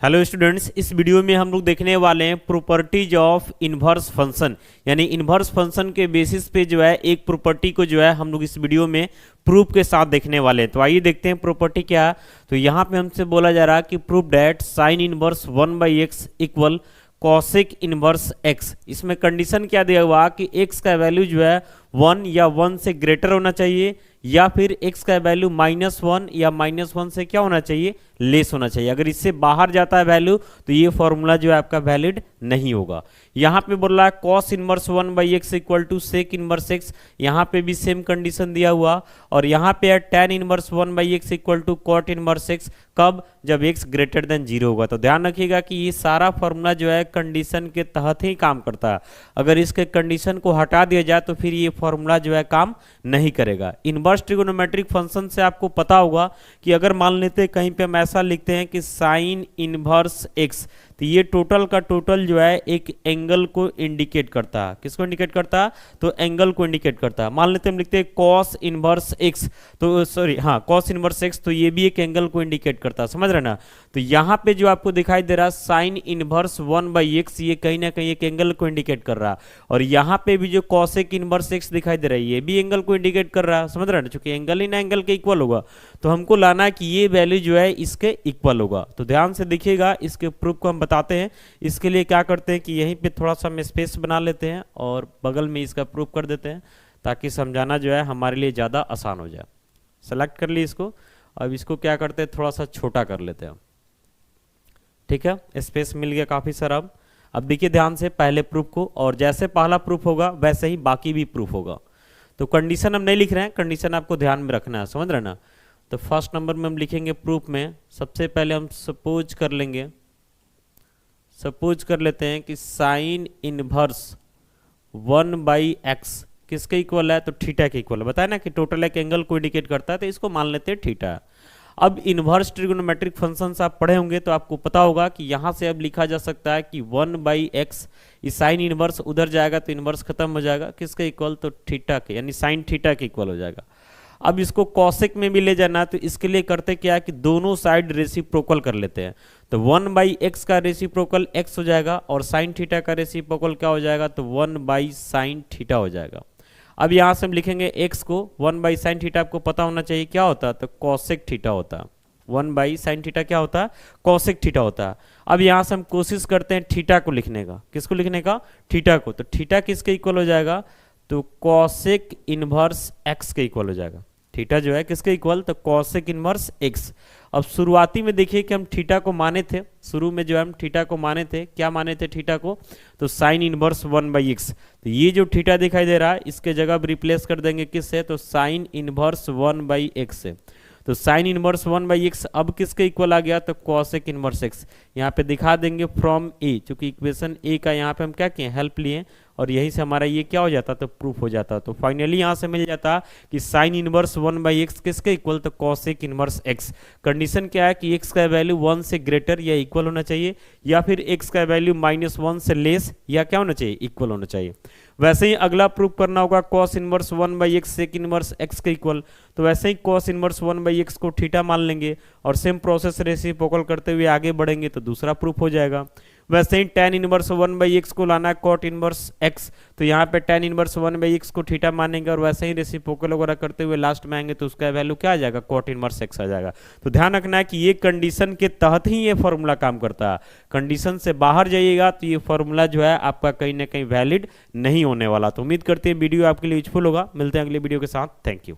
Hello students, इस video में हम लोग देखने वाले हैं प्रॉपर्टीज ऑफ इन्वर्स फंक्शन। यानी इन्वर्स फंक्शन के बेसिस पे जो है एक प्रॉपर्टी को जो है हम लोग इस वीडियो में प्रूफ के साथ देखने वाले हैं। तो आइए देखते हैं प्रॉपर्टी क्या है। तो यहाँ पे हमसे बोला जा रहा है कि proof that sine inverse 1/x equal cosec inverse x। इसमें कंडीशन क्या दिया हुआ कि x का वैल्यू जो है 1 या 1 से ग्रेटर होना चाहिए, या फिर x का वैल्यू -1 या -1 से क्या होना चाहिए, लेस होना चाहिए। अगर इससे बाहर जाता है वैल्यू तो ये फॉर्मूला जो है आपका वैलिड नहीं होगा। यहाँ पे बोल रहा है cos inverse 1/x equal to sec inverse x, यहाँ पे भी सेम कंडीशन दिया हुआ। और यहाँ पे है tan inverse 1/x equal to cot inverse x, कब, जब x ग्रेटर देन 0 होगा। तो ध्यान रखिएगा कि ये सारा फॉर्मूला जो है कंडीशन के तहत ही काम करता है। अगर इसके कंडीशन को हटा दिया जाए तो फिर ये फॉर्मूला जो है काम नहीं करेगा। इनवर्स ट्रिगोनोमेट्रिक फंक्शन से आपको पता होगा कि अगर मान लेते हैं कहीं पे हम ऐसा लिखते हैं कि साइन इनवर्स x, तो ये टोटल का टोटल जो है एक एंगल को इंडिकेट करता है। किसको इंडिकेट करता है? तो एंगल को इंडिकेट करता है। मान लेते हैं हम लिखते हैं कॉस इनवर्स x, तो सॉरी हाँ कॉस इनवर्स x, तो ये भी एक एंगल को इंडिकेट करता है, समझ रहे ना। तो यहाँ पे जो आपको दिखाई दे रहा है साइन इनवर्स 1/x, ये कहीं ना कहीं एक एंगल को इंडिकेट कर रहा है। और यहाँ पे भी जो कॉसेक इनवर्स x दिखाई दे रहा है, ये भी एंगल को इंडिकेट कर रहा है, समझ रहे ना। चूंकि एंगल ही ना एंगल के इक्वल होगा तो हमको लाना है कि ये वैल्यू जो है इसके इक्वल होगा। तो ध्यान से देखिएगा, इसके प्रूफ को हम बताते हैं। इसके लिए क्या करते हैं कि यहीं पे थोड़ा सा हम स्पेस बना लेते हैं और बगल में इसका प्रूफ कर देते हैं, ताकि समझाना जो है हमारे लिए ज़्यादा आसान हो जाए। सेलेक्ट कर लिए इसको। अब इसको क्या करते हैं, थोड़ा सा छोटा कर लेते हैं। ठीक है, स्पेस मिल गया काफ़ी सारा। अब देखिए ध्यान से पहले प्रूफ को, और जैसे पहला प्रूफ होगा वैसे ही बाकी भी प्रूफ होगा। तो कंडीशन हम नहीं लिख रहे हैं, कंडीशन आपको ध्यान में रखना है, समझ रहे ना। तो फर्स्ट नंबर में हम लिखेंगे प्रूफ में, सबसे पहले हम सपोज कर लेते हैं कि साइन इनवर्स 1/x किसके इक्वल है, तो थीटा के इक्वल है। बताया ना कि टोटल एक एंगल को इंडिकेट करता है, तो इसको मान लेते हैं थीटा। अब इन्वर्स ट्रिगोनोमेट्रिक फंक्शंस आप पढ़े होंगे तो आपको पता होगा कि यहाँ से अब लिखा जा सकता है कि 1/x, इस साइन इनवर्स उधर जाएगा तो इनवर्स खत्म हो जाएगा, किसके इक्वल, तो थीटा के, यानी साइन थीटा के इक्वल हो जाएगा। अब इसको कॉसेक में भी ले जाना, तो इसके लिए करते क्या है कि दोनों साइड रेसिप्रोकल कर लेते हैं। तो 1/x का रेसिप्रोकल x हो जाएगा, और साइन थीटा का रेसिप्रोकल क्या हो जाएगा, तो 1/sin थीटा हो जाएगा। अब यहाँ से हम लिखेंगे x को 1/sin थीटा, आपको पता होना चाहिए क्या होता है, तो कॉसेक थीटा होता है। 1/sin थीटा क्या होता है, कॉसेक थीटा होता है। अब यहाँ से हम कोशिश करते हैं थीटा को लिखने का। किसको लिखने का? थीटा को। तो थीटा किसके इक्वल हो जाएगा, तो कॉसेक इनवर्स x के इक्वल हो जाएगा। थीटा जो है किसके इक्वल, तो कॉसेक इनवर्स x। अब शुरुआती में देखिए कि हम थीटा को माने थे, शुरू में जो हम थीटा को माने थे, क्या माने थे थीटा को, तो साइन इनवर्स 1/x। तो ये जो थीटा दिखाई दे रहा है इसके जगह अब रिप्लेस कर देंगे किससे, तो साइन इनवर्स 1/x से। तो साइन इनवर्स 1/x अब किसके इक्वल आ गया, तो कॉसेक इनवर्स x। यहाँ पे दिखा देंगे फ्रॉम ए, चूंकि इक्वेशन ए का यहाँ पे हम क्या किए, हेल्प लिए, और यहीं से हमारा ये क्या हो जाता, तो प्रूफ हो जाता। तो फाइनली यहाँ से मिल जाता कि साइन इनवर्स 1/x किसके इक्वल, तो कॉसेक इनवर्स x। कंडीशन क्या है कि x का वैल्यू 1 से ग्रेटर या इक्वल होना चाहिए, या फिर x का वैल्यू -1 से लेस या क्या होना चाहिए, इक्वल होना चाहिए। वैसे ही अगला प्रूफ करना होगा cos inverse 1/x sec inverse x के इक्वल। तो वैसे ही कॉस इनवर्स 1/x को थीटा मान लेंगे, और सेम प्रोसेस रेसिप्रोकल करते हुए आगे बढ़ेंगे तो दूसरा प्रूफ हो जाएगा। वैसे ही tan इनवर्स 1/x को लाना है कॉट इनवर्स x, तो यहाँ पे tan इनवर्स 1/x को थीटा मानेंगे, और वैसे ही रेसिप्रोकल वगैरह करते हुए लास्ट में आएंगे तो उसका वैल्यू क्या आ जाएगा, कॉट इनवर्स x आ जाएगा। तो ध्यान रखना है कि ये कंडीशन के तहत ही ये फॉर्मूला काम करता है। कंडीशन से बाहर जाइएगा तो ये फॉर्मूला जो है आपका कहीं ना कहीं वैलिड नहीं होने वाला। तो उम्मीद करते हैं वीडियो आपके लिए यूजफुल होगा। मिलते हैं अगले वीडियो के साथ। Thank you.